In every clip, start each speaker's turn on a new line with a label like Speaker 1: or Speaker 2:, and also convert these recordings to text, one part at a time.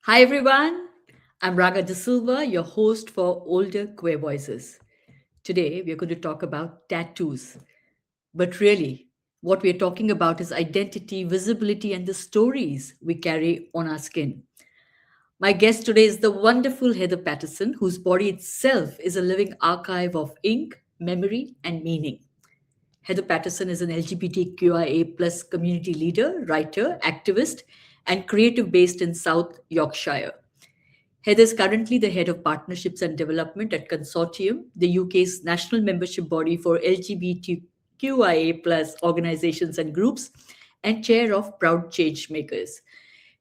Speaker 1: Hi everyone, I'm Raga D'Silva, your host for Older Queer Voices. Today we're going to talk about tattoos. But really, what we're talking about is identity, visibility, and the stories we carry on our skin. My guest today is the wonderful Heather Paterson, whose body itself is a living archive of ink, memory, and meaning. Heather Paterson is an LGBTQIA plus community leader, writer, activist, and creative based in South Yorkshire. Heather is currently the head of partnerships and development at Consortium, the UK's national membership body for LGBTQIA plus organizations and groups, and chair of Proud Changemakers.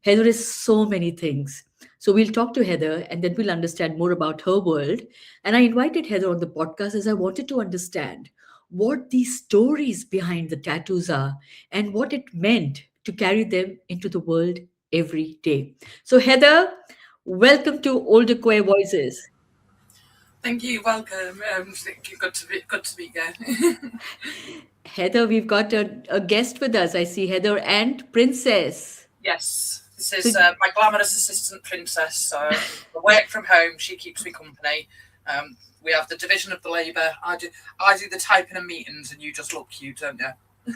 Speaker 1: Heather is so many things. So we'll talk to Heather and then we'll understand more about her world. And I invited Heather on the podcast as I wanted to understand what these stories behind the tattoos are and what it meant to carry them into the world every day. So, Heather, welcome to Older Queer Voices.
Speaker 2: Thank you. Welcome. Thank you. Good to be here.
Speaker 1: Heather, we've got a guest with us. I see Heather and Princess.
Speaker 2: Yes, this
Speaker 1: So,
Speaker 2: is my glamorous assistant princess. So I work from home. She keeps me company. We have the division of the labour. I do the typing and meetings, and you just look cute, don't you?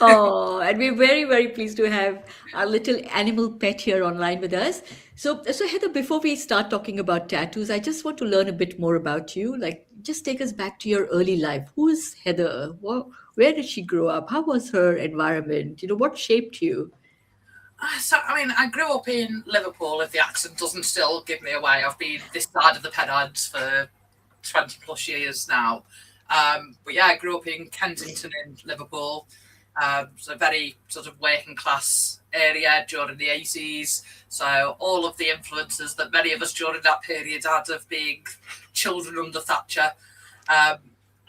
Speaker 1: oh, and we're very, very pleased to have our little animal pet here online with us. So Heather, before we start talking about tattoos, I just want to learn a bit more about you. Like, just take us back to your early life. Who is Heather? Where did she grow up? How was her environment? What shaped you?
Speaker 2: So I mean, I grew up in Liverpool. If the accent doesn't still give me away, I've been this side of the Pennines for 20 plus years now. But yeah, I grew up in Kensington in Liverpool. So a very sort of working class area during the 80s. So all of the influences that many of us during that period had of being children under Thatcher, um,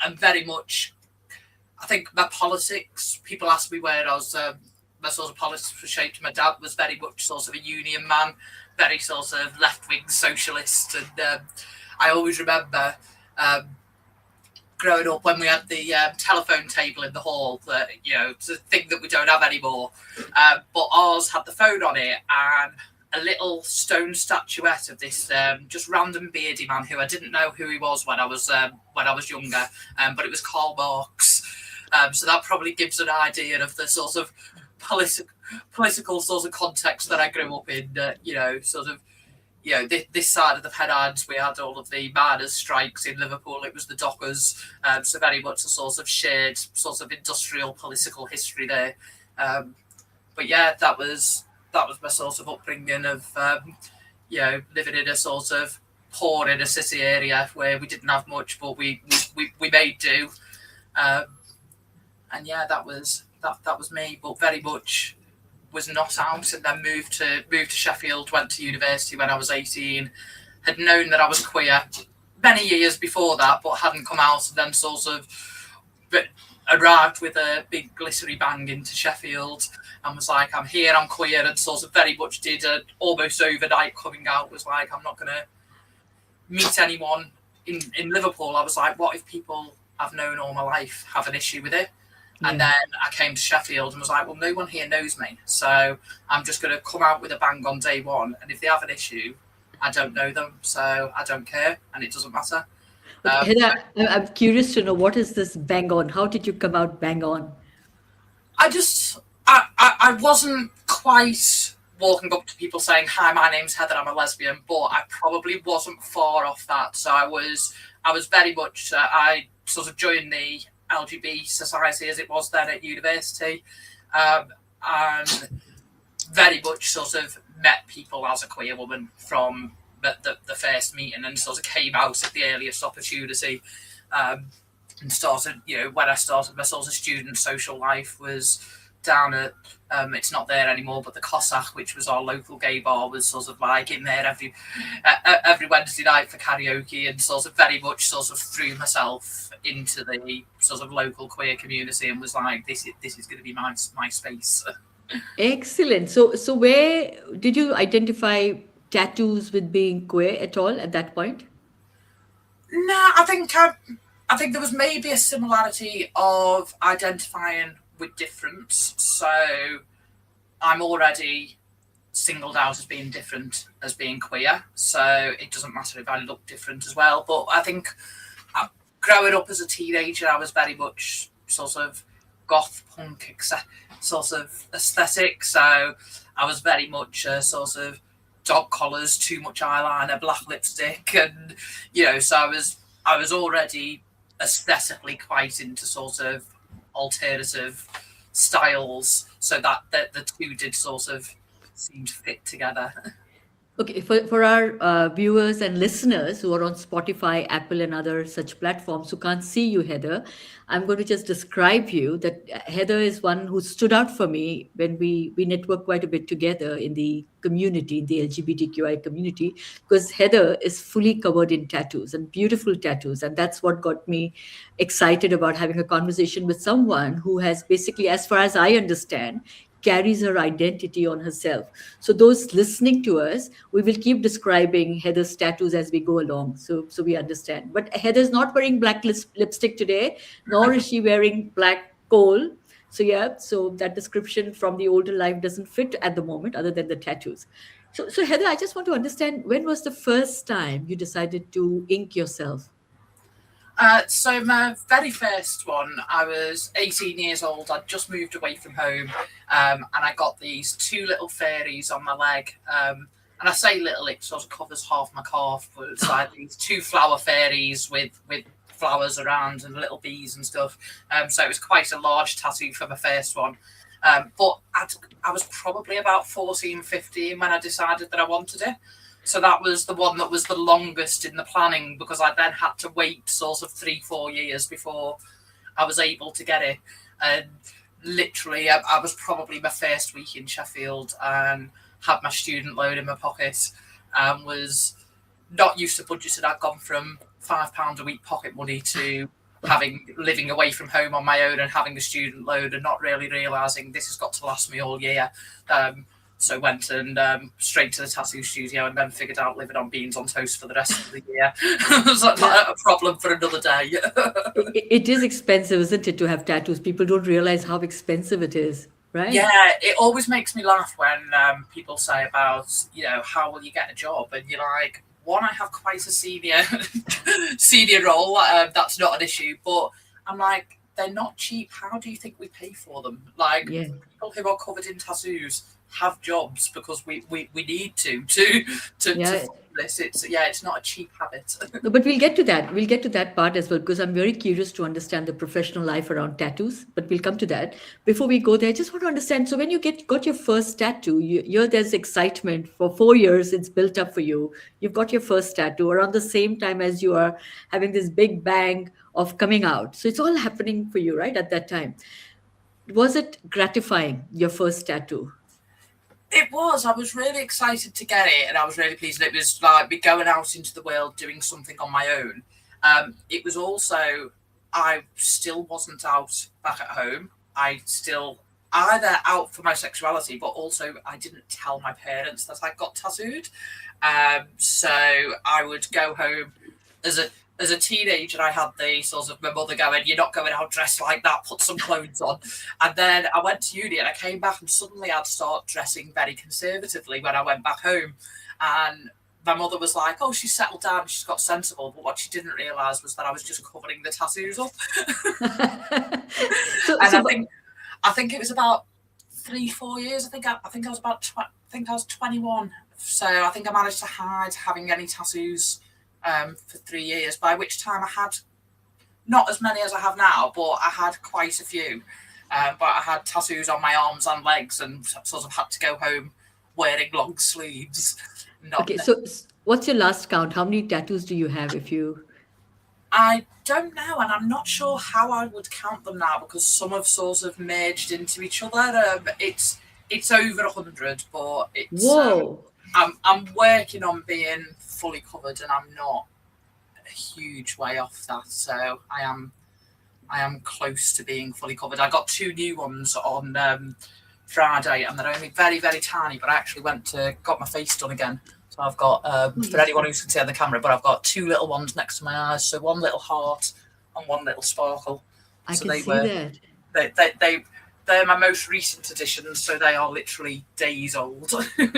Speaker 2: and very much, I think my politics. People ask me where I was. My sort of politics was shaped. My dad was very much sort of a union man, very sort of left wing socialist, and I always remember. Um, Growing up when we had the telephone table in the hall, that it's a thing that we don't have anymore, but ours had the phone on it and a little stone statuette of this just random beardy man who I didn't know who he was when I was younger, but it was Karl Marx. So that probably gives an idea of the sort of political sort of context that I grew up in. Sort of this side of the Pennines, we had all of the miners' strikes. In Liverpool, it was the dockers. So very much a sort of shared sort of industrial political history there. But yeah, that was my sort of upbringing of living in a sort of poor inner city area where we didn't have much, but we made do. Um, and yeah, that was me, but very much was not out, and then moved to Sheffield, went to university when I was 18, had known that I was queer many years before that, but hadn't come out, and then sort of arrived with a big glittery bang into Sheffield and was like, I'm here, I'm queer, and sort of very much did a almost overnight coming out. Was like, I'm not going to meet anyone in Liverpool. I was like, what if people I've known all my life have an issue with it? And
Speaker 1: Yeah.
Speaker 2: then I came to Sheffield and was like, well, no one here knows me. So I'm just going to come out with a bang on day one. And if they have an issue, I don't know them. So I don't care. And it doesn't matter.
Speaker 1: Okay,
Speaker 2: Um,
Speaker 1: Heather, I'm curious to know what is this bang on? How did you come out bang on?
Speaker 2: I just, I wasn't quite walking up to people saying, hi, my name's Heather, I'm a lesbian. But I probably wasn't far off that. So I was very much, I sort of joined the LGBT society as it was then at university, and very much sort of met people as a queer woman from the first meeting, and sort of came out at the earliest opportunity, um, and started, when I started my sort of student social life was down at, it's not there anymore, but the Cossack, which was our local gay bar, was sort of like in there every Wednesday night for karaoke, and sort of very much sort of threw myself into the sort of local queer community and was like, this is going to be my space.
Speaker 1: Excellent. So where did you identify tattoos with being queer at all at that point?
Speaker 2: No, I think there was maybe a similarity of identifying with difference. So I'm already singled out as being different as being queer. So it doesn't matter if I look different as well. But I think growing up as a teenager, I was very much sort of goth punk sort of aesthetic. So I was very much a sort of dog collars, too much eyeliner, black lipstick, and so I was already aesthetically quite into sort of alternative styles, so that the two did sort of seem to fit together.
Speaker 1: Okay, for our viewers and listeners who are on Spotify, Apple, and other such platforms who can't see you, Heather, I'm going to just describe you that Heather is one who stood out for me when we network quite a bit together in the community, in the LGBTQI community, because Heather is fully covered in tattoos and beautiful tattoos. And that's what got me excited about having a conversation with someone who has basically, as far as I understand, carries her identity on herself. So those listening to us, we will keep describing Heather's tattoos as we go along, so we understand. But Heather's not wearing black lipstick today, nor is she wearing black coal. So yeah, so that description from the older life doesn't fit at the moment, other than the tattoos. So Heather, I just want to understand, when was the first time you decided to ink yourself?
Speaker 2: So my very first one, I was 18 years old. I'd just moved away from home, and I got these two little fairies on my leg. And I say little, it sort of covers half my calf, but it's like these two flower fairies with flowers around and little bees and stuff. So it was quite a large tattoo for my first one. But I was probably about 14, 15 when I decided that I wanted it. So that was the one that was the longest in the planning, because I then had to wait sort of 3-4 years before I was able to get it. And literally, I was probably my first week in Sheffield and had my student loan in my pocket and was not used to budgeting. I'd gone from £5 a week pocket money to living away from home on my own and having a student loan and not really realising this has got to last me all year. So went and straight to the tattoo studio and then figured out living on beans on toast for the rest of the year. It was like a problem for another day.
Speaker 1: It is expensive, isn't it, to have tattoos? People don't realize how expensive it is, right?
Speaker 2: Yeah, it always makes me laugh when people say about, how will you get a job? And you're like, one, I have quite a senior role. That's not an issue. But I'm like, they're not cheap. How do you think we pay for them? Like, people who are covered in tattoos have jobs because we need to this. It's not a cheap habit.
Speaker 1: No, but we'll get to that. We'll get to that part as well, because I'm very curious to understand the professional life around tattoos. But we'll come to that. Before we go there, I just want to understand. So when you got your first tattoo, there's excitement for 4 years. It's built up for you. You've got your first tattoo around the same time as you are having this big bang of coming out. So it's all happening for you, right, at that time. Was it gratifying, your first tattoo?
Speaker 2: It was. I was really excited to get it, and I was really pleased. It was like me going out into the world, doing something on my own. It was also, I still wasn't out back at home. I still either out for my sexuality, but also I didn't tell my parents that I got tattooed. So I would go home as a teenager. I had the sort of my mother going, "You're not going out dressed like that, put some clothes on." And then I went to uni and I came back and suddenly I'd start dressing very conservatively when I went back home. And my mother was like, "Oh, she's settled down, she's got sensible." But what she didn't realise was that I was just covering the tattoos up. I think it was about 3-4 years. I think I was about I think I was 21. So I think I managed to hide having any tattoos for 3 years, by which time I had not as many as I have now, but I had quite a few. But I had tattoos on my arms and legs and sort of had to go home wearing long sleeves.
Speaker 1: Okay, so what's your last count? How many tattoos do you have
Speaker 2: I don't know, and I'm not sure how I would count them now because some have sort of merged into each other. It's over 100, but it's...
Speaker 1: Whoa!
Speaker 2: I'm working on being fully covered, and I'm not a huge way off that. So I am close to being fully covered. I got 2 new ones on Friday, and they're only very, very tiny. But I actually got my face done again. So I've got for anyone who can see on the camera, but I've got 2 little ones next to my eyes. So one little heart and one little sparkle.
Speaker 1: I can see that.
Speaker 2: they're my most recent additions, so they are literally days old.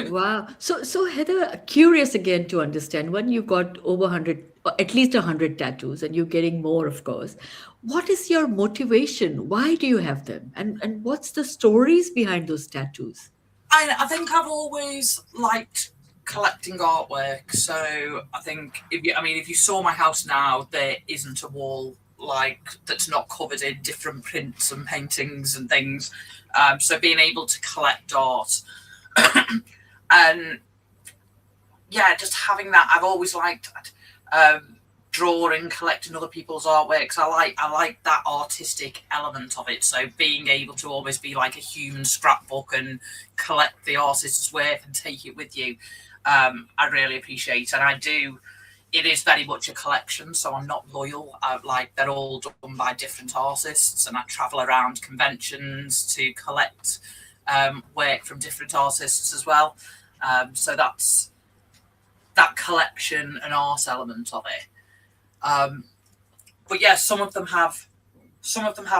Speaker 1: Wow. So Heather, curious again to understand when you've got over 100, or at least 100 tattoos, and you're getting more, of course. What is your motivation? Why do you have them? And what's the stories behind those tattoos?
Speaker 2: I think I've always liked collecting artwork. So I think if you saw my house now, there isn't a wall like that's not covered in different prints and paintings and things. So being able to collect art and yeah, just having that, I've always liked drawing, collecting other people's artworks. I like that artistic element of it. So being able to always be like a human scrapbook and collect the artist's work and take it with you, I really appreciate. And I do. It is very much a collection, so I'm not loyal. Like they're all done by different artists, and I travel around conventions to collect work from different artists as well. So that's that collection and art element of it. Um, but yeah, some of them have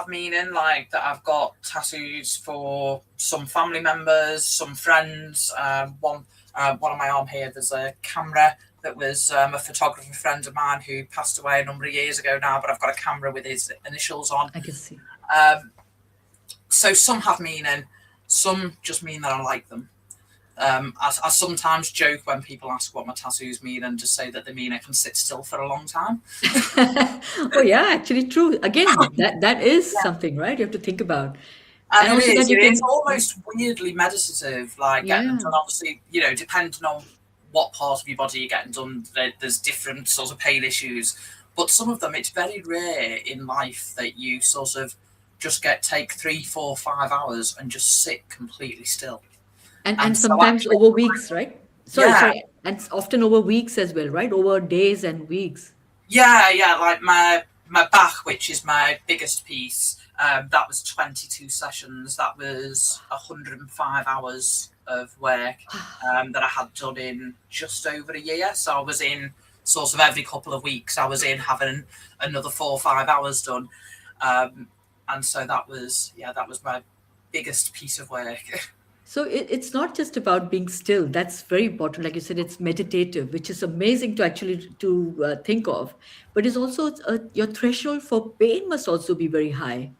Speaker 2: meaning. Like that, I've got tattoos for some family members, some friends. One on my arm here. There's a camera that was a photographer friend of mine who passed away a number of years ago now. But I've got a camera with his initials on.
Speaker 1: I can see.
Speaker 2: Um, so some have meaning. Some just mean that I like them. I sometimes joke when people ask what my tattoos mean and just say that they mean I can sit still for a long time.
Speaker 1: Oh yeah, actually true. Again, that is something, right? You have to think about. And
Speaker 2: And it
Speaker 1: also
Speaker 2: is.
Speaker 1: that you
Speaker 2: It's
Speaker 1: can,
Speaker 2: almost weirdly meditative, like getting them
Speaker 1: yeah.
Speaker 2: done. Obviously, depending on what part of your body you're getting done, there's different sorts of pain issues. But some of them, it's very rare in life that you sort of just take 3, 4, 5 hours and just sit completely still. And
Speaker 1: And
Speaker 2: so
Speaker 1: sometimes
Speaker 2: actually,
Speaker 1: over weeks, right? Sorry,
Speaker 2: yeah,
Speaker 1: sorry. And often over weeks as well, right? Over days and weeks.
Speaker 2: yeah. Like my back, which is my biggest piece, that was 22 sessions. That was 105 hours of work that I had done in just over a year. So I was in sort of every couple of weeks. I was in having another 4 or 5 hours done, um, and so that was my biggest piece of work.
Speaker 1: So it's not just about being still. That's very important. Like you said, it's meditative, which is amazing to actually to think of. But it's also your threshold for pain must also be very high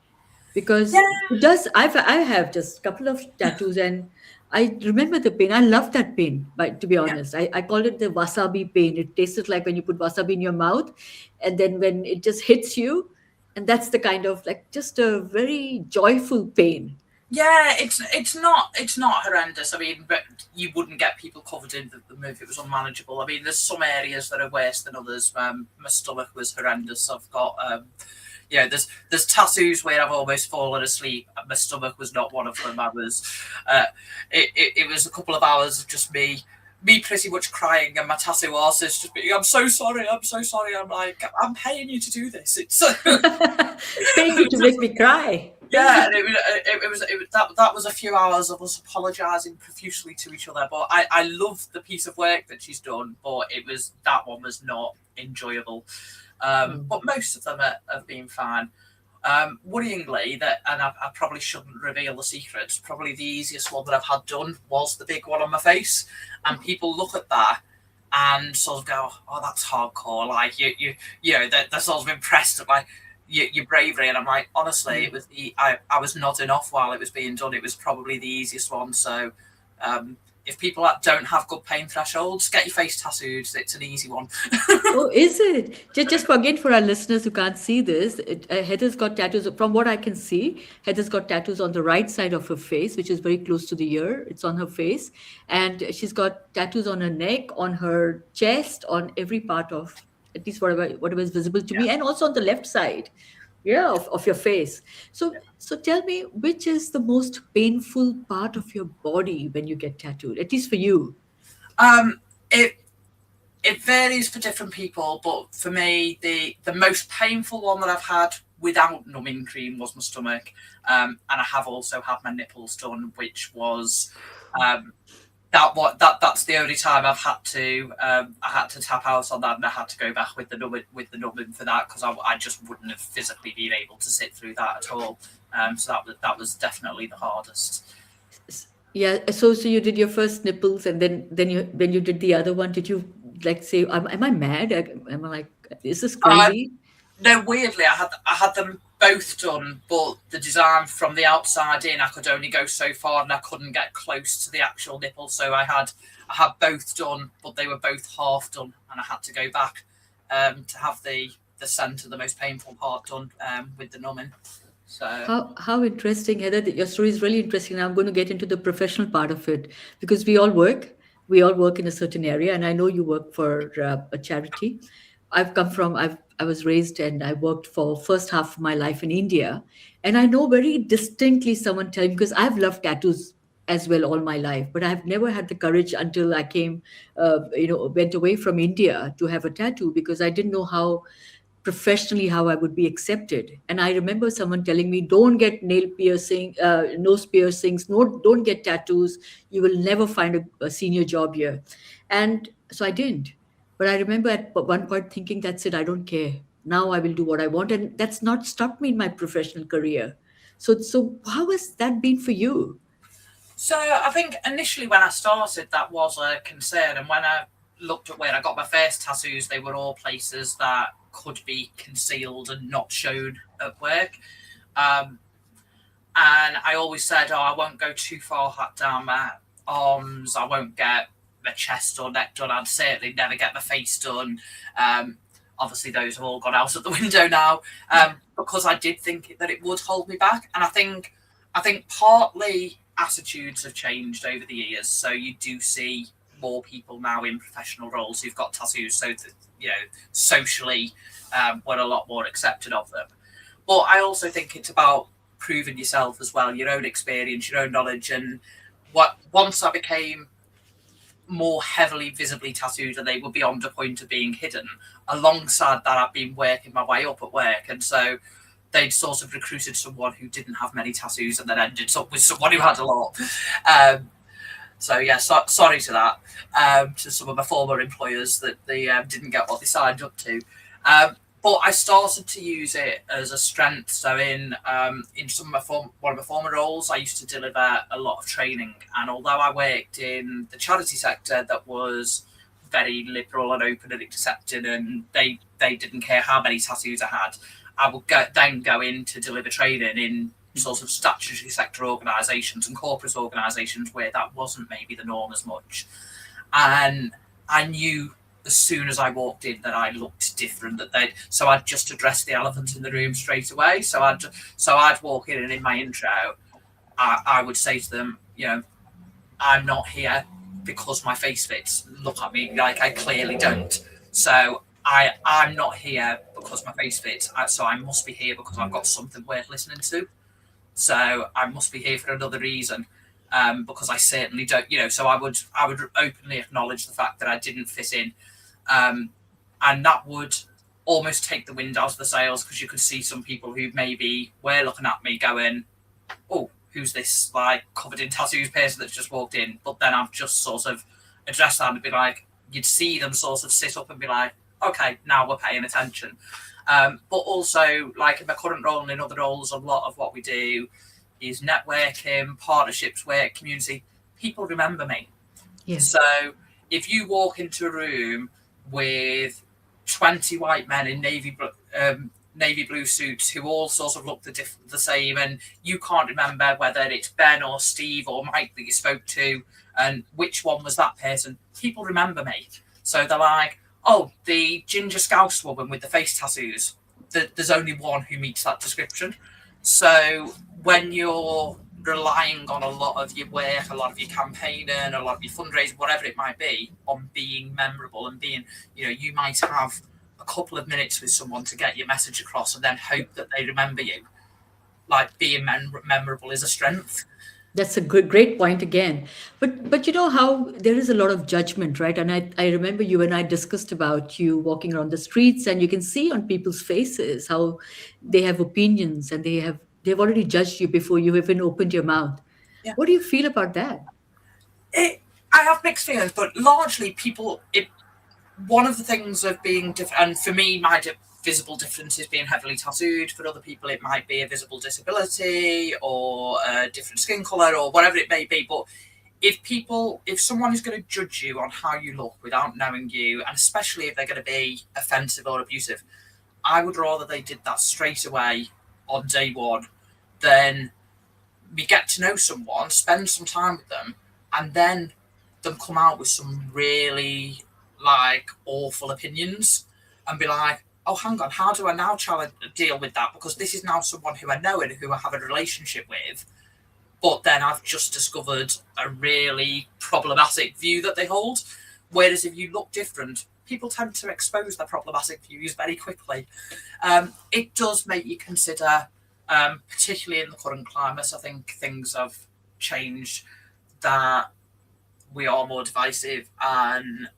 Speaker 1: because
Speaker 2: Yeah,
Speaker 1: it does. I have just a couple of tattoos and I remember the pain. I love that pain. But to be
Speaker 2: yeah.
Speaker 1: honest, I call it the wasabi pain. It tastes like when you put wasabi in your mouth, and then when it just hits you, and that's the kind of like just a very joyful pain.
Speaker 2: Yeah, it's not horrendous. I mean, but you wouldn't get people covered in the if it was unmanageable. I mean, there's some areas that are worse than others. My stomach was horrendous. I've got there's tattoos where I've almost fallen asleep. My stomach was not one of them. Uh, it was a couple of hours of just me pretty much crying, and my tattoo artist just being, I'm so sorry. I'm like, I'm paying you to do this. It's
Speaker 1: Paying you to make me cry.
Speaker 2: Yeah, and that was a few hours of us apologising profusely to each other. But I love the piece of work that she's done, but that one was not enjoyable.
Speaker 1: Mm.
Speaker 2: But most of them have been fine. Worryingly, and I probably shouldn't reveal the secrets. Probably the easiest one that I've had done was the big one on my face, and people look at that and sort of go, "Oh, that's hardcore." Like they're sort of impressed at your bravery, and I'm like, honestly,
Speaker 1: Mm.
Speaker 2: it was I was nodding off while it was being done. It was probably the easiest one. So, if people that don't have good pain thresholds, get your face tattooed. It's an easy one.
Speaker 1: Oh, is it? Just for again for our listeners who can't see this, Heather's got tattoos. From what I can see, Heather's got tattoos on the right side of her face, which is very close to the ear. It's on her face, and she's got tattoos on her neck, on her chest, on every part of at least whatever is visible to
Speaker 2: Yeah.
Speaker 1: me, and also on the left side, yeah, of your face. So tell me, which is the most painful part of your body when you get tattooed? At least for you.
Speaker 2: Um, it it varies for different people, but for me, the most painful one that I've had without numbing cream was my stomach, and I have also had my nipples done, which was um, that's the only time I had to tap out on that, and I had to go back with the numbing for that, because I just wouldn't have physically been able to sit through that at all. So that was definitely the hardest.
Speaker 1: Yeah, so you did your first nipples, and then you when you did the other one, did you like say, am I mad? Am I like, is this
Speaker 2: Uh,
Speaker 1: crazy?
Speaker 2: no, weirdly, I had them both done, but the design from the outside in, I could only go so far, and I couldn't get close to the actual nipple. So I had both done, but they were both half done, and I had to go back to have the centre, the most painful part done with the numbing. So
Speaker 1: How interesting, Heather. That your story is really interesting. And I'm going to get into the professional part of it because we all work in a certain area, and I know you work for a charity. I was raised and I worked for first half of my life in India, and I know very distinctly someone telling, because I've loved tattoos as well all my life, but I've never had the courage until I came, went away from India to have a tattoo, because I didn't know how professionally how I would be accepted. And I remember someone telling me, don't get nose piercings, no, don't get tattoos. You will never find a senior job here. And so I didn't. But I remember at one point thinking, that's it, I don't care. Now I will do what I want. And that's not stopped me in my professional career. So how has that been for you?
Speaker 2: So I think initially when I started, that was a concern, and when I looked at where I got my first tattoos, they were all places that could be concealed and not shown at work. Um, and I always said, "Oh, I won't go too far down my arms. I won't get my chest or neck done. I'd certainly never get my face done." Um, Obviously, those have all gone out of the window now, because I did think that it would hold me back, and I think partly attitudes have changed over the years. So you do see more people now in professional roles who've got tattoos, so that socially, we're a lot more accepted of them. But I also think it's about proving yourself as well, your own experience, your own knowledge, and what once I became more heavily visibly tattooed and they were beyond a point of being hidden. Alongside that, I've been working my way up at work, and so they'd sort of recruited someone who didn't have many tattoos and then ended up with someone who had a lot. Um, so yeah, sorry to that, to some of my former employers that they didn't get what they signed up to. But I started to use it as a strength. So in some of one of my former roles, I used to deliver a lot of training, and although I worked in the charity sector that was very liberal and open and accepting, and they didn't care how many tattoos I had, I would then go in to deliver training in sort of statutory sector organisations and corporate organisations where that wasn't maybe the norm as much. And I knew as soon as I walked in that I looked different. So I'd just address the elephant in the room straight away. So I'd walk in, and in my intro, I would say to them, I'm not here because my face fits. Look at me like I clearly don't. So I'm not here because my face fits. So I must be here because I've got something worth listening to. So I must be here for another reason, because I certainly don't. So I would openly acknowledge the fact that I didn't fit in, and that would almost take the wind out of the sails, because you could see some people who maybe were looking at me going, "Oh, who's this like covered in tattoos person that's just walked in?" But then I've just sort of addressed that and be like, you'd see them sort of sit up and be like, "Okay, now we're paying attention." But also, like in my current role and in other roles, a lot of what we do is networking, partnerships, work, community. People remember me.
Speaker 1: Yeah.
Speaker 2: So if you walk into a room with 20 white men in navy blue suits who all sort of look the same, and you can't remember whether it's Ben or Steve or Mike that you spoke to, and which one was that person, people remember me. So they're like, "Oh, the ginger Scouse woman with the face tattoos." There's only one who meets that description. So when you're relying on a lot of your work, a lot of your campaigning, a lot of your fundraising, whatever it might be, on being memorable and being, you might have a couple of minutes with someone to get your message across and then hope that they remember you. Like being memorable is a strength.
Speaker 1: That's a great point again. But you know how there is a lot of judgment, right? And I remember you and I discussed about you walking around the streets, and you can see on people's faces how they have opinions, and they've already judged you before you even opened your mouth.
Speaker 2: Yeah.
Speaker 1: What do you feel about that?
Speaker 2: I have mixed feelings, but largely people. One of the things of being different, and for me, my visible difference is being heavily tattooed. For other people, it might be a visible disability or a different skin color or whatever it may be. But if someone is going to judge you on how you look without knowing you, and especially if they're going to be offensive or abusive, I would rather they did that straight away on day one than we get to know someone, spend some time with them, and then them come out with some really like awful opinions and be like, oh, hang on, how do I now deal with that? Because this is now someone who I know and who I have a relationship with, but then I've just discovered a really problematic view that they hold. Whereas if you look different, people tend to expose their problematic views very quickly. It does make you consider, particularly in the current climate, I think things have changed, that we are more divisive and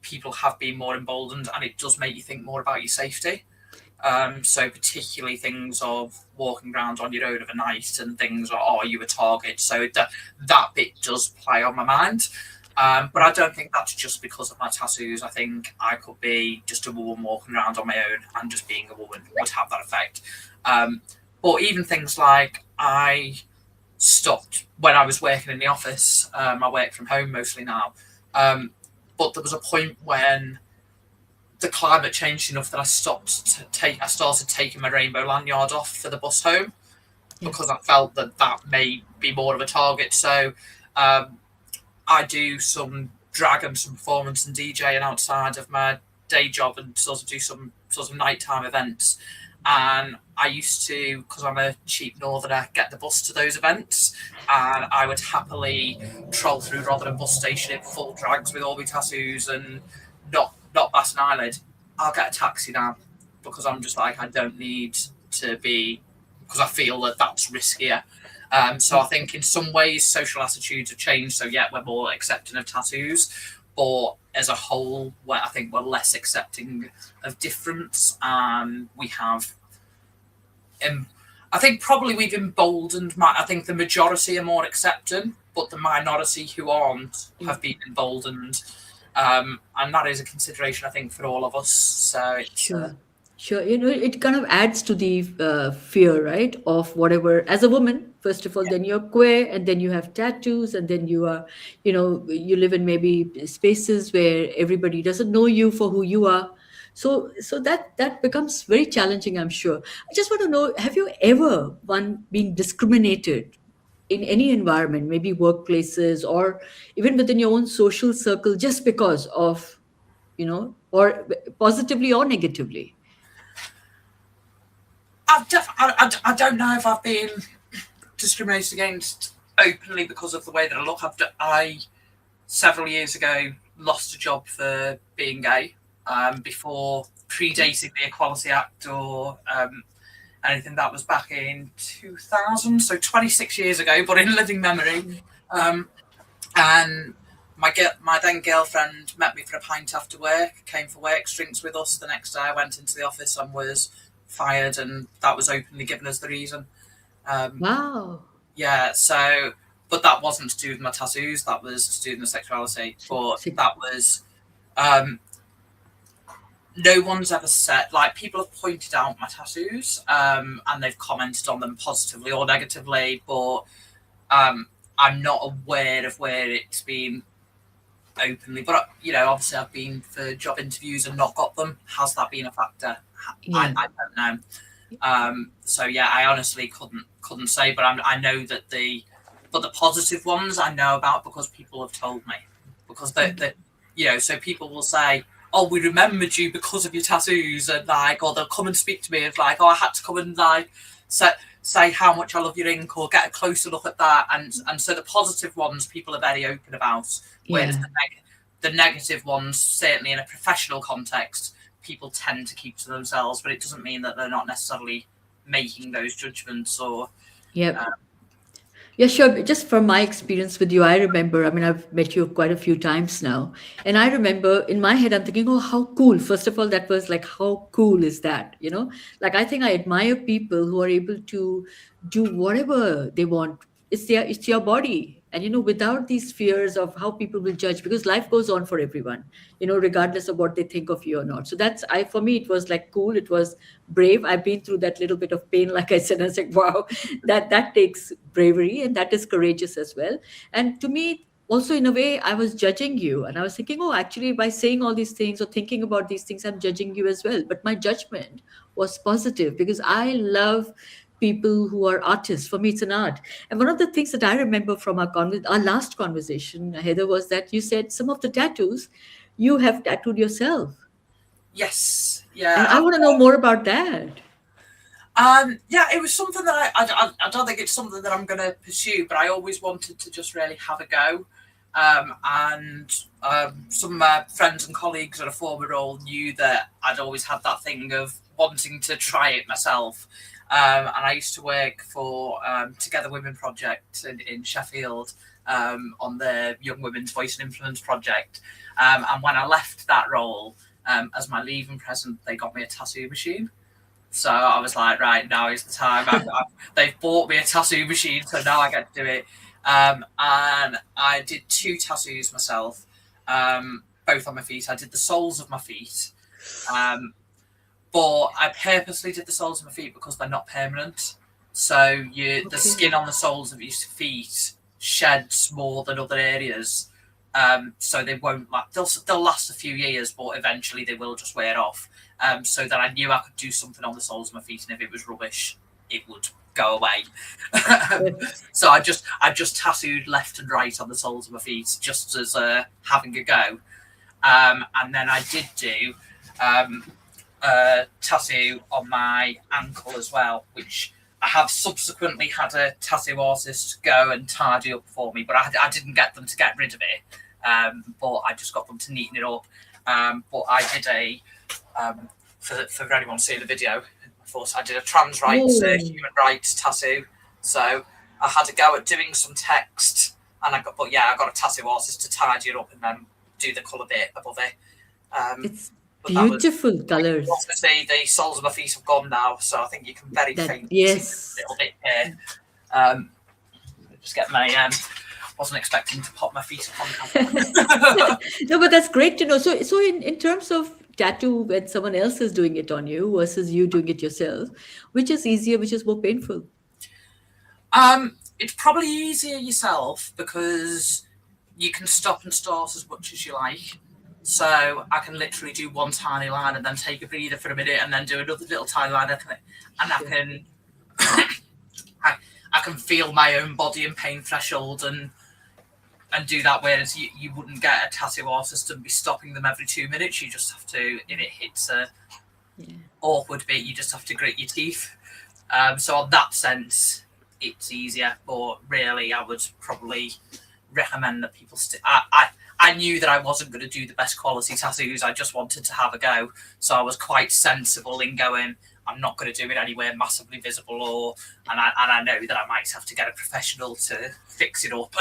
Speaker 2: people have been more emboldened, and it does make you think more about your safety. So particularly things of walking around on your own overnight and things, or are you a target? So that bit does play on my mind. But I don't think that's just because of my tattoos. I think I could be just a woman walking around on my own, and just being a woman would have that effect. But even things like, I stopped when I was working in the office. I work from home mostly now. But there was a point when the climate changed enough that I started taking my rainbow lanyard off for the bus home, because I felt that may be more of a target. So I do some drag and some performance and DJing outside of my day job, and sort of do some sort of nighttime events. And I used to, because I'm a cheap northerner, get the bus to those events, and I would happily troll through Rotherham bus station in full drags with all my tattoos and not bat an eyelid. I'll get a taxi now, because I'm just like, I don't need to be, because I feel that that's riskier. So I think in some ways social attitudes have changed. So yeah, we're more accepting of tattoos, but as a whole, I think we're less accepting of difference. We have, I think probably we've emboldened. I think the majority are more accepting, but the minority who aren't have been emboldened, and that is a consideration, I think, for all of us. So it's
Speaker 1: Sure. Sure. It kind of adds to the fear, right? Of whatever, as a woman, first of all, then you're queer, and then you have tattoos, and then you are, you live in maybe spaces where everybody doesn't know you for who you are. So that becomes very challenging, I'm sure. I just want to know, have you ever been discriminated in any environment, maybe workplaces or even within your own social circle, just because of, or positively or negatively?
Speaker 2: I don't know if I've been discriminated against openly because of the way that I look. I several years ago lost a job for being gay, before predating the Equality Act or anything. That was back in 2000, so 26 years ago, but in living memory. And my then girlfriend met me for a pint after work, came for work drinks with us. The next day I went into the office and was fired, and that was openly given as the reason.
Speaker 1: Wow.
Speaker 2: Yeah, so, but that wasn't to do with my tattoos, that was to do with my sexuality. But that was, no one's ever said, like, people have pointed out my tattoos, and they've commented on them positively or negatively, but I'm not aware of where it's been openly. But, obviously I've been for job interviews and not got them. Has that been a factor?
Speaker 1: Yeah.
Speaker 2: I don't know. So yeah, I honestly couldn't say, but I know that the positive ones I know about, because people have told me, because so people will say, oh, we remembered you because of your tattoos, and like, or they'll come and speak to me and like, oh, I had to come and like say how much I love your ink, or get a closer look at that, and so the positive ones people are very open about, whereas the negative ones, certainly in a professional context, people tend to keep to themselves. But it doesn't mean that they're not necessarily making those judgments or.
Speaker 1: Yeah. Yeah, sure. Just from my experience with you, I remember, I mean, I've met you quite a few times now. And I remember in my head, I'm thinking, oh, how cool. First of all, that was like, how cool is that? Like, I think I admire people who are able to do whatever they want. It's your body. And, without these fears of how people will judge, because life goes on for everyone, regardless of what they think of you or not. So for me, it was like cool. It was brave. I've been through that little bit of pain, like I said. I was like, wow, that takes bravery, and that is courageous as well. And to me, also in a way, I was judging you, and I was thinking, oh, actually, by saying all these things or thinking about these things, I'm judging you as well. But my judgment was positive, because I love people who are artists. For me, it's an art. And one of the things that I remember from our last conversation, Heather, was that you said some of the tattoos you have tattooed yourself.
Speaker 2: Yes,
Speaker 1: And
Speaker 2: yeah.
Speaker 1: I want to know more about that.
Speaker 2: Yeah, it was something that I don't think it's something that I'm going to pursue, but I always wanted to just really have a go. And some of my friends and colleagues at a former role knew that I'd always had that thing of wanting to try it myself. And I used to work for Together Women project in Sheffield on the Young Women's Voice and Influence project. And when I left that role, as my leaving present, they got me a tattoo machine. So I was like, right, now is the time. They've bought me a tattoo machine, so now I get to do it. And I did 2 tattoos myself, both on my feet. I did the soles of my feet, but I purposely did the soles of my feet because they're not permanent. So the skin on the soles of your feet sheds more than other areas. So they won't they'll last a few years, but eventually they will just wear off. So that I knew I could do something on the soles of my feet, and if it was rubbish, it would go away. So I just tattooed left and right on the soles of my feet, just as having a go. And then I did do a tattoo on my ankle as well, which I have subsequently had a tattoo artist go and tidy up for me, but I didn't get them to get rid of it. But I just got them to neaten it up. But I did for anyone seeing the video, of course, I did a trans rights, human rights tattoo. So I had to go at doing some text, and I got a tattoo artist to tidy it up and then do the colour bit above it.
Speaker 1: It's beautiful colors.
Speaker 2: Obviously, the soles of my feet have gone now, so I think you can very faintly see a little bit here. Just get my wasn't expecting to pop my feet up on camera.
Speaker 1: No, but that's great to know. So in terms of tattoo, when someone else is doing it on you versus you doing it yourself, which is easier, which is more painful?
Speaker 2: It's probably easier yourself because you can stop and start as much as you like. So I can literally do one tiny line and then take a breather for a minute and then do another little tiny line, and I can feel my own body and pain threshold and do that, whereas you wouldn't get a tattoo artist and be stopping them every 2 minutes. You just have to, if it hits a awkward bit, you just have to grit your teeth. So on that sense, it's easier, but really I would probably recommend that people I knew that I wasn't going to do the best quality tattoos. I just wanted to have a go. So I was quite sensible in going, I'm not going to do it anywhere massively visible, and I know that I might have to get a professional to fix it up.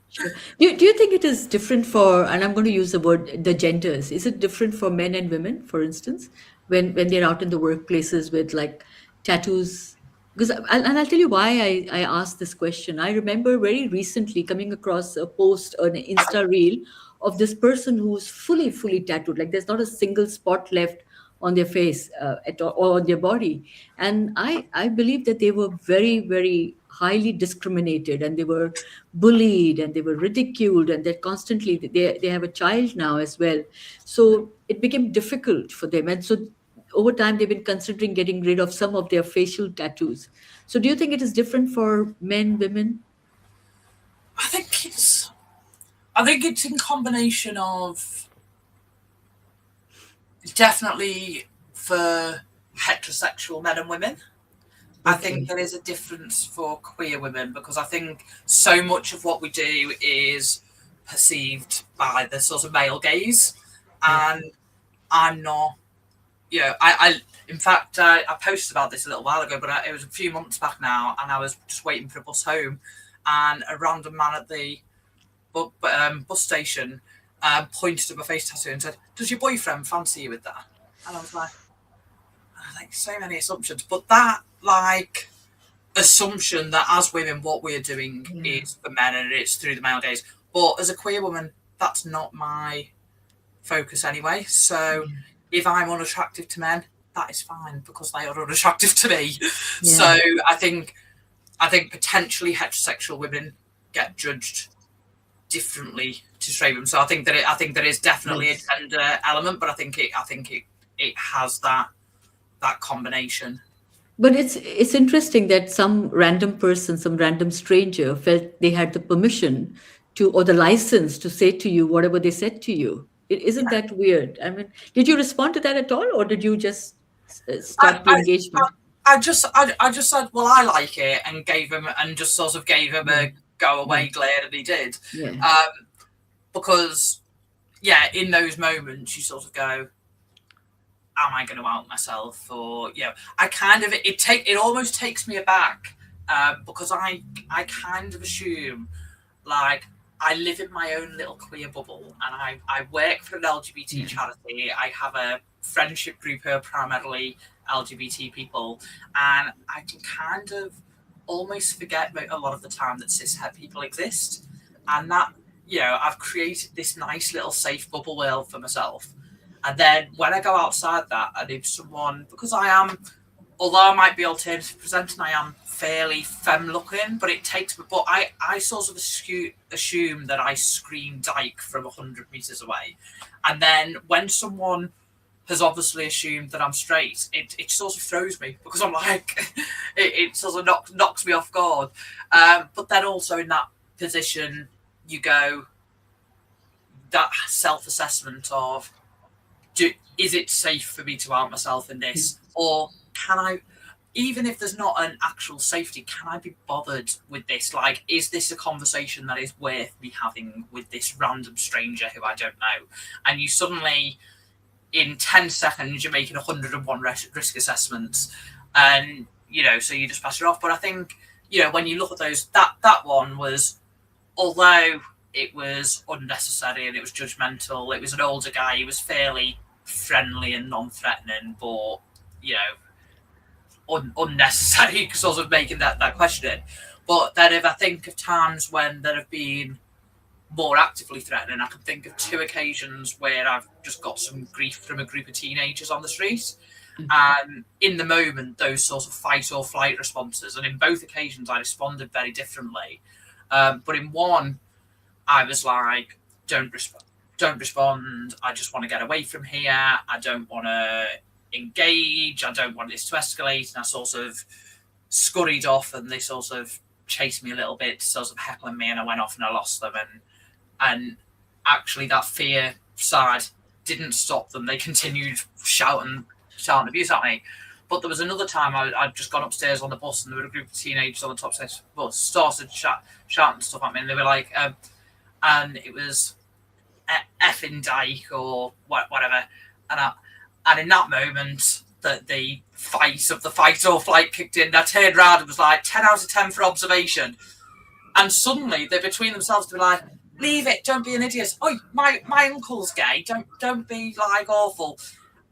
Speaker 1: Sure. Do you think it is different for, and I'm going to use the word, the genders? Is it different for men and women, for instance, when they're out in the workplaces with like tattoos? Because I'll tell you why I asked this question. I remember very recently coming across a post on an Insta reel of this person who's fully tattooed. Like there's not a single spot left on their face at all, or on their body. And I believe that they were very highly discriminated, and they were bullied, and they were ridiculed, and they're constantly, they have a child now as well. So it became difficult for them. And so over time, they've been considering getting rid of some of their facial tattoos. So do you think it is different for men, women?
Speaker 2: I think it's in combination of definitely for heterosexual men and women. I think there is a difference for queer women, because I think so much of what we do is perceived by the sort of male gaze, and I'm not. I in fact I posted about this a little while ago, but it was a few months back now, and I was just waiting for a bus home, and a random man at the bus station pointed at my face tattoo and said, "Does your boyfriend fancy you with that?" And I was like, so many assumptions, but that, like, assumption that as women, what we're doing
Speaker 1: Yeah.
Speaker 2: is for men and it's through the male gaze. But as a queer woman, that's not my focus anyway. So
Speaker 1: Yeah.
Speaker 2: if I'm unattractive to men, that is fine because they are unattractive to me. So
Speaker 1: Yeah.
Speaker 2: I think potentially heterosexual women get judged differently to straight women. So I think there is definitely a
Speaker 1: Yes.
Speaker 2: gender element, but I think it has that combination.
Speaker 1: But it's interesting that some random person, some random stranger felt they had the permission to or the license to say to you whatever they said to you. Isn't
Speaker 2: Yeah.
Speaker 1: that weird? I mean, did you respond to that at all, or did you just
Speaker 2: I,
Speaker 1: start the
Speaker 2: I,
Speaker 1: engagement?
Speaker 2: I just said, well, I like it, and gave him and just sort of gave him
Speaker 1: Yeah.
Speaker 2: a go
Speaker 1: Yeah.
Speaker 2: away glare, and he did.
Speaker 1: Yeah.
Speaker 2: Because yeah, in those moments, you sort of go, am I going to out myself? Or I kind of it almost takes me aback, because I kind of assume like I live in my own little queer bubble, and I work for an LGBT
Speaker 1: Yeah.
Speaker 2: charity. I have a friendship group who are primarily LGBT people, and I can kind of almost forget a lot of the time that cishet people exist, and that I've created this nice little safe bubble world for myself. And then when I go outside that, and if someone, because I am, although I might be alternative presenting, I am fairly femme looking, but it takes me. But I sort of assume that I scream dyke from 100 meters away, and then when someone has obviously assumed that I'm straight, it sort of throws me because I'm like, it sort of knocks me off guard. But then also in that position, you go that self assessment of is it safe for me to out myself in this, or can I, even if there's not an actual safety, can I be bothered with this? Like, is this a conversation that is worth me having with this random stranger who I don't know? And you suddenly, in 10 seconds, you're making 101 risk assessments, and so you just pass it off. But I think when you look at those, that one was, although it was unnecessary and it was judgmental, it was an older guy. He was fairly friendly and non-threatening, but unnecessary sort of making that question. But then if I think of times when there have been more actively threatening, I can think of two occasions where I've just got some grief from a group of teenagers on the street. And in the moment, those sort of fight or flight responses, and in both occasions, I responded very differently. But in one, I was like, don't respond. I just want to get away from here. I don't want to engage. I don't want this to escalate. And I sort of scurried off, and they sort of chased me a little bit, sort of heckling me, and I went off and I lost them. And actually, that fear side didn't stop them. They continued shouting abuse at me. But there was another time I'd just gone upstairs on the bus, and there were a group of teenagers on the top stage of the bus, started shouting stuff at me, and they were like, and it was effing dyke or whatever. And in that moment, the fight or flight kicked in. I turned around and was like, 10 out of 10 for observation. And suddenly they're between themselves to be like, leave it, don't be an idiot. Oh, my uncle's gay, don't be like awful.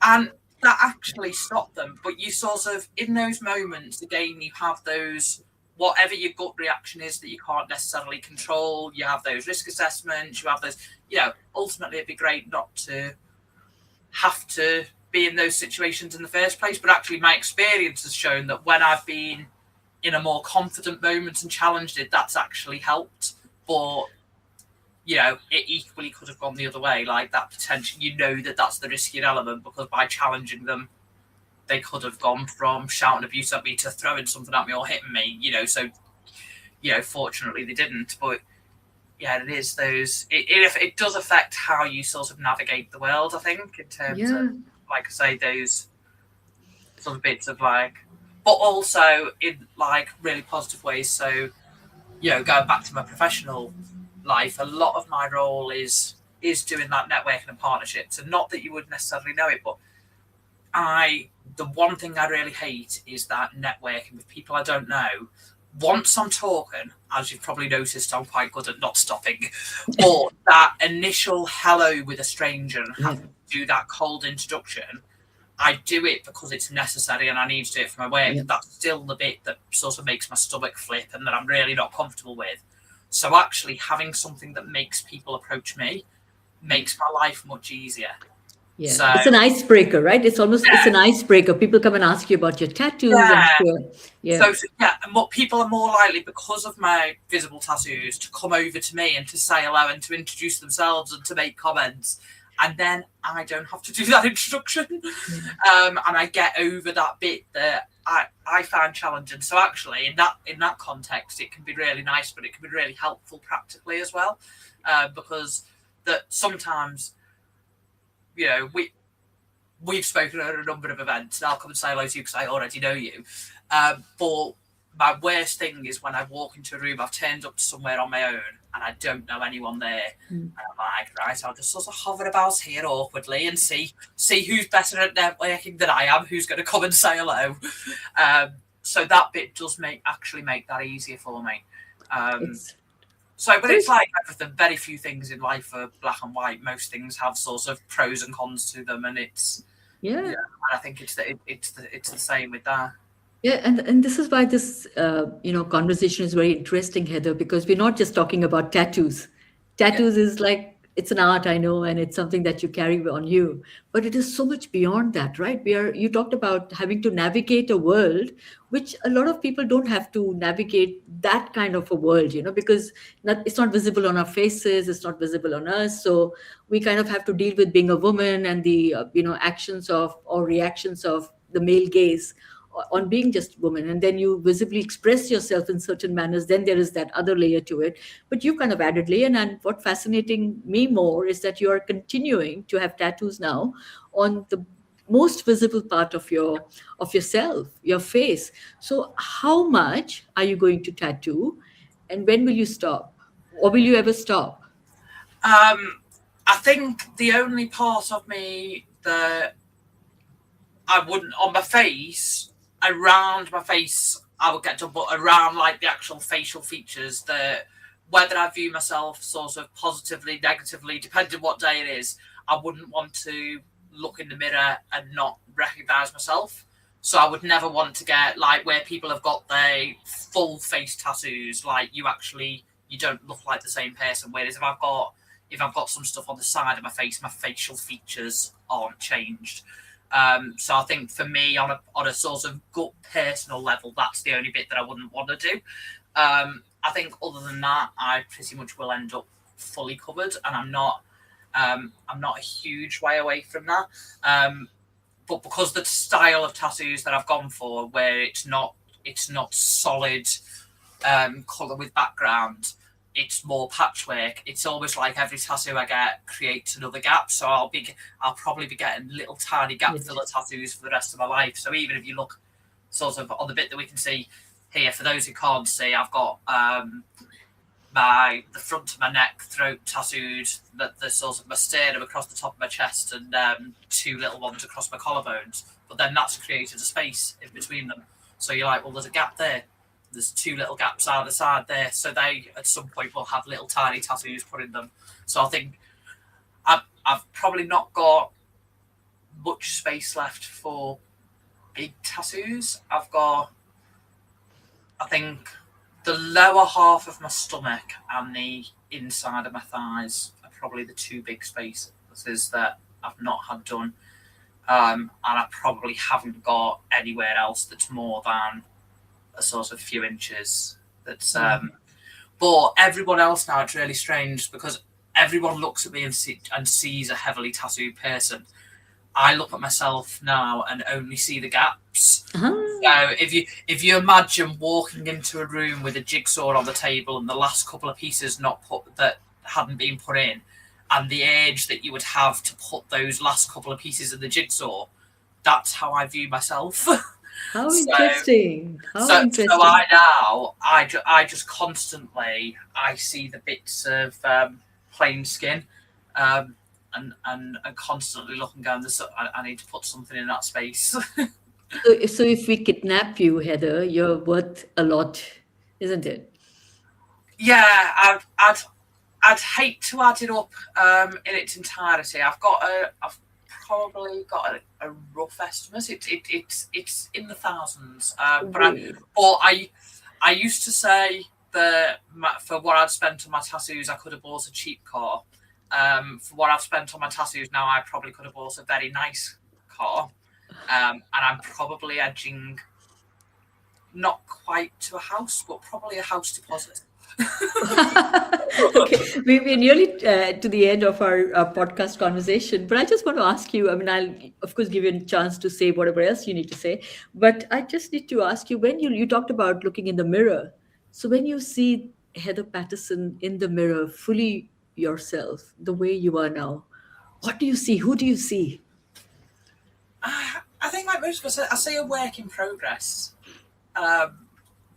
Speaker 2: And that actually stopped them. But you sort of, in those moments, again, you have those, whatever your gut reaction is that you can't necessarily control, you have those risk assessments, you have those, ultimately it'd be great not to have to be in those situations in the first place. But actually my experience has shown that when I've been in a more confident moment and challenged it, that's actually helped. But it equally could have gone the other way. Like that potential, that's the riskier element, because by challenging them, they could have gone from shouting abuse at me to throwing something at me or hitting me. So fortunately they didn't. But yeah, it is those. It does affect how you sort of navigate the world, I think, in terms of,
Speaker 1: Yeah.
Speaker 2: like I say, those sort of bits of like, but also in like really positive ways. So going back to my professional life, a lot of my role is doing that networking and partnerships, and not that you would necessarily know it, but the one thing I really hate is that networking with people I don't know. Once I'm talking, as you've probably noticed, I'm quite good at not stopping. But that initial hello with a stranger and
Speaker 1: Yeah.
Speaker 2: having to do that cold introduction, I do it because it's necessary and I need to do it for my work.
Speaker 1: Yeah.
Speaker 2: That's still the bit that sort of makes my stomach flip and that I'm really not comfortable with. So actually having something that makes people approach me makes my life much easier.
Speaker 1: Yeah,
Speaker 2: So
Speaker 1: it's an icebreaker, right? It's an
Speaker 2: yeah,
Speaker 1: icebreaker. People come and ask you about your tattoos, I'm
Speaker 2: yeah.
Speaker 1: sure. Yeah.
Speaker 2: So yeah, and what people are more likely because of my visible tattoos to come over to me and to say hello and to introduce themselves and to make comments, and then I don't have to do that introduction,
Speaker 1: Yeah.
Speaker 2: and I get over that bit that I find challenging. So actually, in that context, it can be really nice, but it can be really helpful practically as well, because that sometimes we've spoken at a number of events, and I'll come and say hello to you because I already know you. But my worst thing is when I walk into a room, I've turned up to somewhere on my own and I don't know anyone there.
Speaker 1: Mm.
Speaker 2: And I'm like, right, I'll just sort of hover about here awkwardly and see who's better at networking than I am, who's going to come and say hello. So that bit does actually make that easier for me.
Speaker 1: It's
Speaker 2: But
Speaker 1: so
Speaker 2: it's like everything. Very few things in life are black and white. Most things have sort of pros and cons to them, and
Speaker 1: yeah.
Speaker 2: yeah. I think it's the same with that.
Speaker 1: Yeah, and this is why this conversation is very interesting, Heather, because we're not just talking about tattoos.
Speaker 2: Yeah,
Speaker 1: Tattoos is like it's an art, I know, and it's something that you carry on you, but it is so much beyond that, right? You talked about having to navigate a world which a lot of people don't have to navigate that kind of a world, because it's not visible on our faces, it's not visible on us, so we kind of have to deal with being a woman and the actions of or reactions of the male gaze on being just woman, and then you visibly express yourself in certain manners, then there is that other layer to it, but you kind of added layer. And what fascinating me more is that you are continuing to have tattoos now on the most visible part of yourself, your face. So how much are you going to tattoo, and when will you stop, or will you ever stop?
Speaker 2: I think the only part of me that I wouldn't on my face, around my face, I would get done, but around like the actual facial features, that whether I view myself sort of positively, negatively, depending what day it is, I wouldn't want to look in the mirror and not recognize myself. So I would never want to get like where people have got their full face tattoos, like you don't look like the same person. Whereas if I've got some stuff on the side of my face, my facial features aren't changed. So I think for me, on a sort of gut personal level, that's the only bit that I wouldn't want to do. I think other than that, I pretty much will end up fully covered, and I'm not a huge way away from that. But because the style of tattoos that I've gone for, where it's not solid colour with background, it's more patchwork. It's almost like every tattoo I get creates another gap. So I'll probably be getting little tiny gap
Speaker 1: Yes.
Speaker 2: filler tattoos for the rest of my life. So even if you look sort of on the bit that we can see here, for those who can't see, I've got the front of my neck, throat tattooed, the sort of my sternum across the top of my chest, and two little ones across my collarbones. But then that's created a space in between them. So you're like, well, there's a gap there. There's two little gaps either side there. So they, at some point, will have little tiny tattoos put in them. So I think I've probably not got much space left for big tattoos. I think, the lower half of my stomach and the inside of my thighs are probably the two big spaces that I've not had done. And I probably haven't got anywhere else that's more than a sort of few inches. That's But everyone else now, it's really strange because everyone looks at me and sees a heavily tattooed person. I look at myself now and only see the gaps. So
Speaker 1: Uh-huh.
Speaker 2: if you imagine walking into a room with a jigsaw on the table and the last couple of pieces not put that hadn't been put in, and the urge that you would have to put those last couple of pieces in the jigsaw, that's how I view myself.
Speaker 1: How
Speaker 2: so
Speaker 1: interesting, how
Speaker 2: so
Speaker 1: interesting.
Speaker 2: I just constantly I see the bits of plain skin, um, and constantly looking down this. I need to put something in that space.
Speaker 1: So if we kidnap you, Heather, you're worth a lot, isn't it?
Speaker 2: Yeah, I'd hate to add it up in its entirety. I've probably got a rough estimate. It's in the thousands.
Speaker 1: Wait.
Speaker 2: But I used to say that for what I'd spent on my tattoos, I could have bought a cheap car. For what I've spent on my tattoos now, I probably could have bought a very nice car. And I'm probably edging not quite to a house, but probably a house deposit.
Speaker 1: Okay, we're nearly to the end of our podcast conversation, but I just want to ask you. I mean, I'll of course give you a chance to say whatever else you need to say, but I just need to ask you when you talked about looking in the mirror. So when you see Heather Paterson in the mirror, fully yourself, the way you are now, what do you see? Who do you see?
Speaker 2: I think like most of us, I see a work in progress. Um,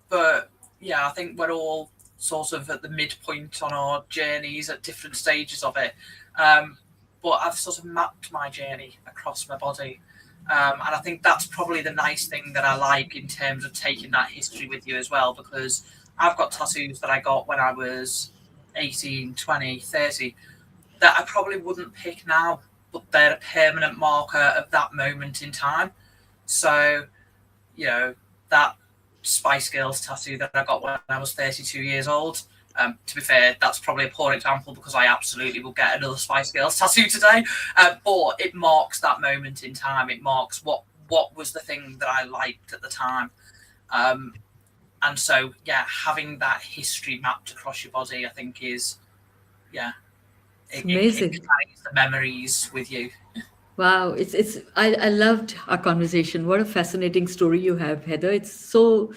Speaker 2: but yeah, I think we're all sort of at the midpoint on our journeys at different stages of it. But I've sort of mapped my journey across my body. And I think that's probably the nice thing that I like in terms of taking that history with you as well, because I've got tattoos that I got when I was 18, 20, 30 that I probably wouldn't pick now, but they're a permanent marker of that moment in time. So, you know, that Spice Girls tattoo that I got when I was 32 years old. To be fair, that's probably a poor example because I absolutely will get another Spice Girls tattoo today. But it marks that moment in time. It marks what was the thing that I liked at the time. And so, yeah, having that history mapped across your body, I think is, yeah,
Speaker 1: It's
Speaker 2: it
Speaker 1: amazing.
Speaker 2: carries the memories with you.
Speaker 1: Wow, I loved our conversation. What a fascinating story you have, Heather. It's so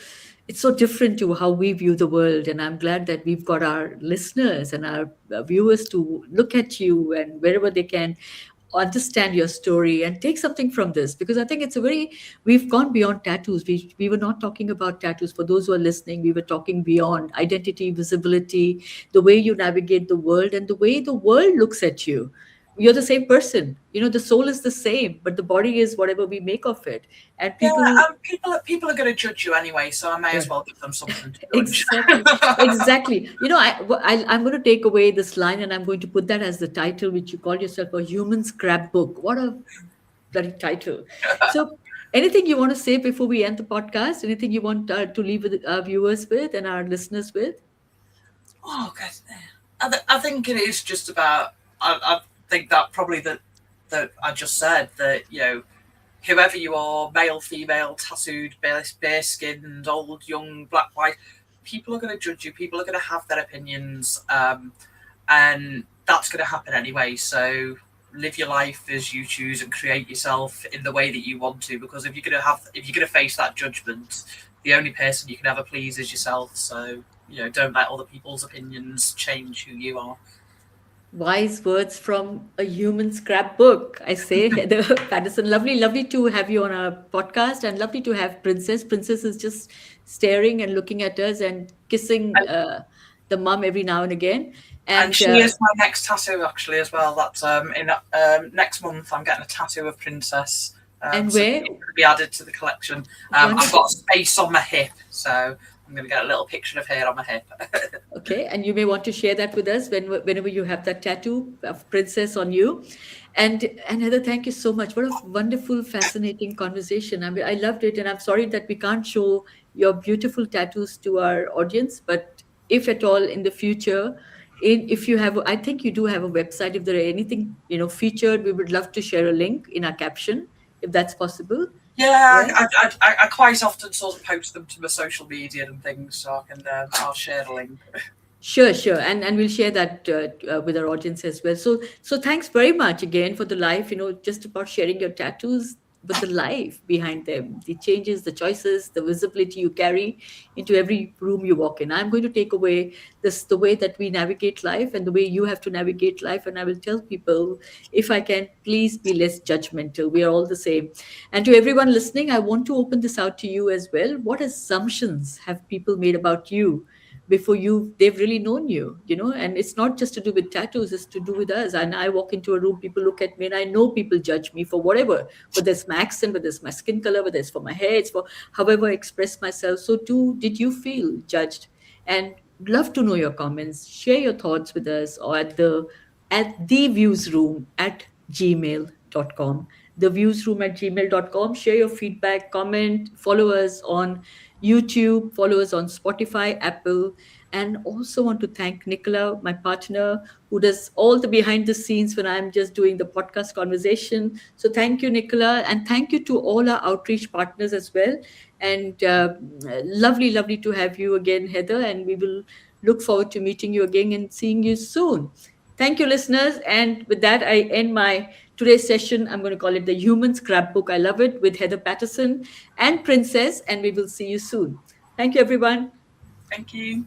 Speaker 1: different to how we view the world, and I'm glad that we've got our listeners and our viewers to look at you and wherever they can understand your story and take something from this, because I think it's a very we've gone beyond tattoos. We were not talking about tattoos. For those who are listening, we were talking beyond identity, visibility, the way you navigate the world and the way the world looks at you. You're the same person, the soul is the same, but the body is whatever we make of it. And
Speaker 2: Yeah,
Speaker 1: people.
Speaker 2: people are going to judge you anyway, so I may as well give them something to judge.
Speaker 1: Exactly, exactly. I'm going to take away this line and I'm going to put that as the title, which you call yourself a human scrapbook. What a bloody title. So, anything you want to say before we end the podcast? Anything you want to leave with our viewers with and our listeners with?
Speaker 2: Oh, God. I think it is just about. I think that probably that I just said that whoever you are, male, female, tattooed, bare skinned, old, young, black, white, people are going to judge you. People are going to have their opinions, and that's going to happen anyway. So live your life as you choose and create yourself in the way that you want to. Because if you're going to face that judgment, the only person you can ever please is yourself. So don't let other people's opinions change who you are.
Speaker 1: Wise words from a human scrapbook. I say, Heather Patterson, lovely, lovely to have you on our podcast, and lovely to have Princess. Princess is just staring and looking at us and kissing the mum every now and again.
Speaker 2: And
Speaker 1: And
Speaker 2: she is my next tattoo actually as well. That's in next month. I'm getting a tattoo of Princess.
Speaker 1: and
Speaker 2: So
Speaker 1: where
Speaker 2: it's going to be added to the collection. I've got space on my hip, so I'm going to get a little picture of her on my hip.
Speaker 1: Okay, and you may want to share that with us whenever you have that tattoo of princess on you. And Heather, thank you so much. What a wonderful, fascinating conversation. I mean, I loved it, and I'm sorry that we can't show your beautiful tattoos to our audience, but if at all in the future, if you have, I think you do have a website. If there are anything featured, we would love to share a link in our caption, if that's possible.
Speaker 2: Yeah,
Speaker 1: Yeah.
Speaker 2: I quite often sort of post them to my social media and things, so I'll share the link.
Speaker 1: Sure, sure, and we'll share that with our audience as well. So thanks very much again for the life. Just about sharing your tattoos, but the life behind them, the changes, the choices, the visibility you carry into every room you walk in. I'm going to take away the way that we navigate life and the way you have to navigate life, and I will tell people, if I can, please be less judgmental. We are all the same. And to everyone listening, I want to open this out to you as well. What assumptions have people made about you before they've really known you? And it's not just to do with tattoos, it's to do with us. And I walk into a room, people look at me, and I know people judge me for whatever, whether it's my accent, whether it's my skin color, whether it's for my hair, it's for however I express myself. So too, did you feel judged? And love to know your comments. Share your thoughts with us, or at the viewsroom at gmail.com. theviewsroom@gmail.com, theviewsroom@gmail.com. Share your feedback, comment, follow us on YouTube, follow us on Spotify, Apple, and also want to thank Nicola, my partner, who does all the behind the scenes when I'm just doing the podcast conversation. So thank you, Nicola, and thank you to all our outreach partners as well. And lovely, lovely to have you again, Heather. And we will look forward to meeting you again and seeing you soon. Thank you, listeners. And with that, I end my today's session. I'm going to call it the Human Scrapbook. I love it, with Heather Paterson and Princess. And we will see you soon. Thank you, everyone.
Speaker 2: Thank you.